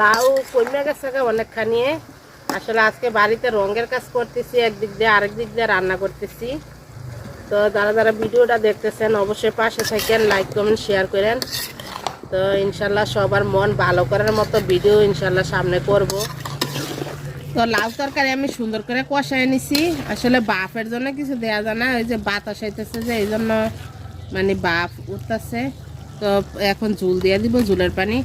লাউ কমে গেছে অনেকখানি। আসলে আজকে বাড়িতে রঙের কাজ করতেছি, একদিক দিয়ে আরেক দিক দিয়ে রান্না করতেছি। তো যারা যারা ভিডিওটা দেখতেছেন অবশ্যই পাশে থাকেন, লাইক কমেন্ট শেয়ার করেন। তো ইনশাল্লাহ সবার মন ভালো করার মতো ভিডিও ইনশাল্লাহ সামনে করব। তো লাউ তরকারি আমি সুন্দর করে কষায় নিছি। আসলে বাফের জন্য কিছু দেওয়া যায় না, ওই যে বাতাস হইতেছে যে এই জন্য মানে বাফ উঠতেছে। তো এখন ঝুল দিয়ে দিব, ঝুলের পানি।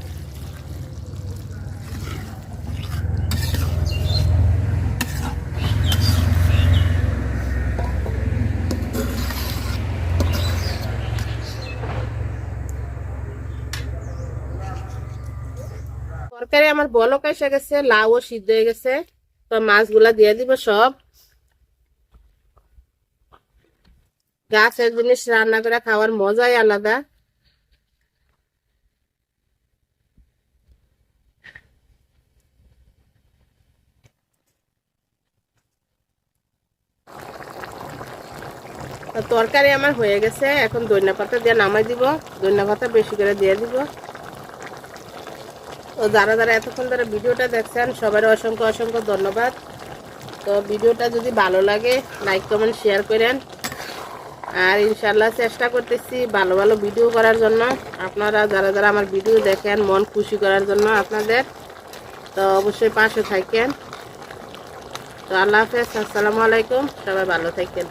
তরকারি আমার বলক এসে গেছে, লাউও সিদ্ধ হয়ে গেছে। তো মাছগুলা দিয়ে দিব সব। গাছের জিনিস রান্না করে খাওয়ার মজাই আলাদা। তো তরকারি আমার হয়ে গেছে, এখন ধনিয়া পাতা দিয়ে নামাই দিব। ধনিয়া পাতা বেশি করে দিয়ে দিব। তো যারা যারা এতক্ষণ ধরে ভিডিওটা দেখছেন সবার অসংখ্য অসংখ্য ধন্যবাদ। তো ভিডিওটা যদি ভালো লাগে লাইক কমেন্ট শেয়ার করেন। আর ইনশাল্লাহ চেষ্টা করতেছি ভালো ভালো ভিডিও করার জন্য, আপনারা যারা যারা আমার ভিডিও দেখেন মন খুশি করার জন্য আপনাদের। তো অবশ্যই পাশে থাকেন। তো আল্লাহ হাফেজ, আসসালামু আলাইকুম, সবাই ভালো থাকেন।